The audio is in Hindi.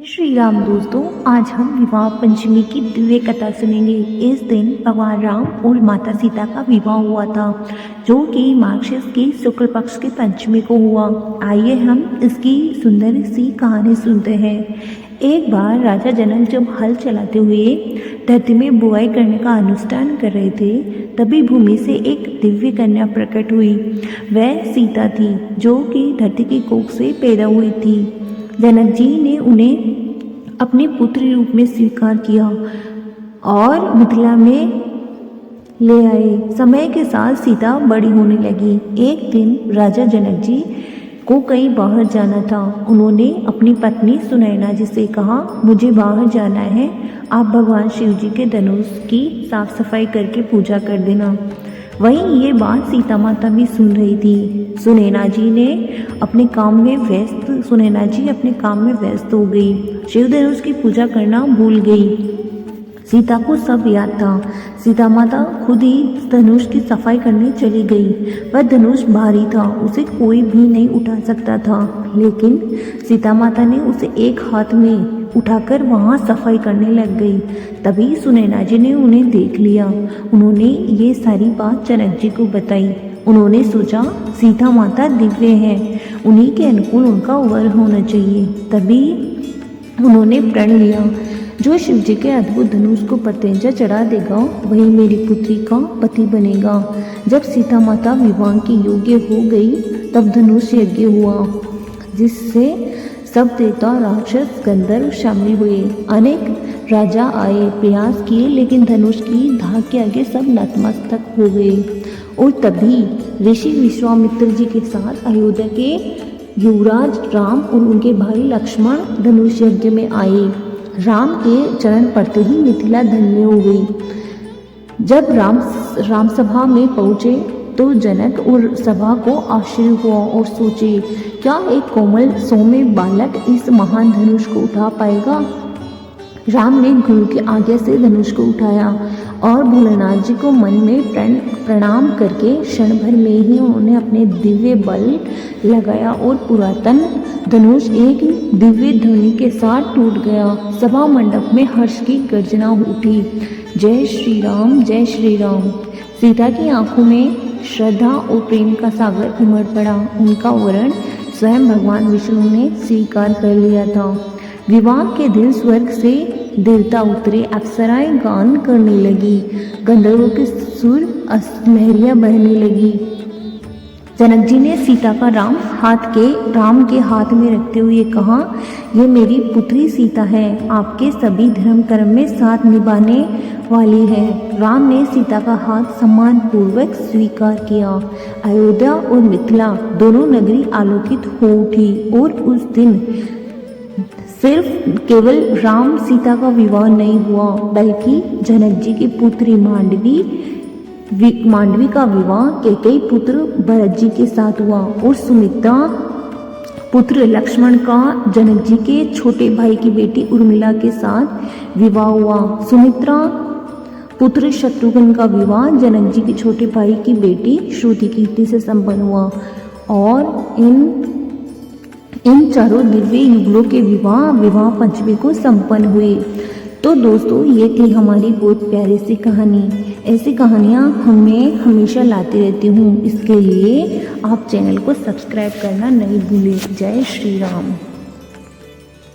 श्री राम दोस्तों, आज हम विवाह पंचमी की दिव्य कथा सुनेंगे। इस दिन भगवान राम और माता सीता का विवाह हुआ था, जो कि मार्गशीर्ष की शुक्ल पक्ष की पंचमी को हुआ। आइए हम इसकी सुंदर सी कहानी सुनते हैं। एक बार राजा जनक जब हल चलाते हुए धरती में बुआई करने का अनुष्ठान कर रहे थे, तभी भूमि से एक दिव्य कन्या प्रकट हुई। वह सीता थी, जो कि धरती की कोख से पैदा हुई थी। जनक जी ने उन्हें अपने पुत्री रूप में स्वीकार किया और मिथिला में ले आए। समय के साथ सीता बड़ी होने लगी। एक दिन राजा जनक जी को कहीं बाहर जाना था। उन्होंने अपनी पत्नी सुनैना जी से कहा, मुझे बाहर जाना है, आप भगवान शिव जी के धनुष की साफ सफाई करके पूजा कर देना। वहीं ये बात सीता माता भी सुन रही थी। सुनैना जी अपने काम में व्यस्त हो गई। शिव धनुष की पूजा करना भूल गई। सीता को सब याद था। सीता माता खुद ही धनुष की सफाई करने चली गई। वह धनुष भारी था, उसे कोई भी नहीं उठा सकता था, लेकिन सीता माता ने उसे एक हाथ में उठाकर वहां सफाई करने लग गई। तभी सुनैना जी ने उन्हें देख लिया। उन्होंने ये सारी बात जनक जी को बताई। उन्होंने सोचा, सीता माता दिव्य हैं, उन्हीं के अनुकूल उनका वर होना चाहिए। तभी उन्होंने प्रण लिया, जो शिव जी के अद्भुत धनुष को प्रत्यंचा चढ़ा देगा, वही मेरी पुत्री का पति बनेगा। जब सीता माता विवाह की योग्य हो गई, तब धनुष यज्ञ हुआ, जिससे सब देवता, राक्षस, गंधर्व शामिल हुए। अनेक राजा आए, प्रयास किए, लेकिन धनुष की धाक के आगे सब नतमस्तक हो गए। और तभी ऋषि विश्वामित्र जी के साथ अयोध्या के युवराज राम और उनके भाई लक्ष्मण धनुष यज्ञ में आए। राम के चरण पड़ते ही मिथिला धन्य हो गई। जब राम सभा में पहुँचे तो जनक और सभा को आश्चर्य हुआ और सोचे, क्या एक कोमल सौम्य बालक इस महान धनुष को उठा पाएगा? राम ने गुरु की आज्ञा से धनुष को उठाया और भोलेनाथ जी को मन में प्रणाम करके क्षण भर में ही उन्होंने अपने दिव्य बल लगाया और पुरातन धनुष एक दिव्य ध्वनि के साथ टूट गया। सभा मंडप में हर्ष की गर्जना उठी। जय श्री राम, जय श्री राम। सीता की आंखों में श्रद्धा और प्रेम का सागर उमड़ पड़ा। उनका वरण स्वयं भगवान विष्णु ने स्वीकार कर लिया था। विवाह के दिन स्वर्ग से देवता उतरे, अप्सराएं गान करने लगी, गंधर्वों के सुर लहरियां बहने लगी। जनक जी ने सीता का राम के हाथ में रखते हुए कहा, ये मेरी पुत्री सीता है, आपके सभी धर्म कर्म में साथ निभाने वाली है। राम ने सीता का हाथ सम्मान पूर्वक स्वीकार किया। अयोध्या और मिथिला दोनों नगरी आलोकित हो उठी और उस दिन सिर्फ केवल राम सीता का विवाह नहीं हुआ, बल्कि जनक जी की पुत्री मांडवी का विवाह कैकेयी पुत्र भरत जी के साथ हुआ और सुमित्रा पुत्र लक्ष्मण का जनक जी के छोटे भाई की बेटी उर्मिला के साथ विवाह हुआ। सुमित्रा पुत्र शत्रुघ्न का विवाह जनक जी के छोटे भाई की बेटी श्रुतिकीर्ति से संपन्न हुआ। और इन चारों दिव्य युगलों के विवाह पंचमी को संपन्न हुए। तो दोस्तों, ये थी हमारी बहुत प्यारी सी कहानी। ऐसी कहानियाँ मैं हमेशा लाती रहती हूँ। इसके लिए आप चैनल को सब्सक्राइब करना नहीं भूलें। जय श्री राम।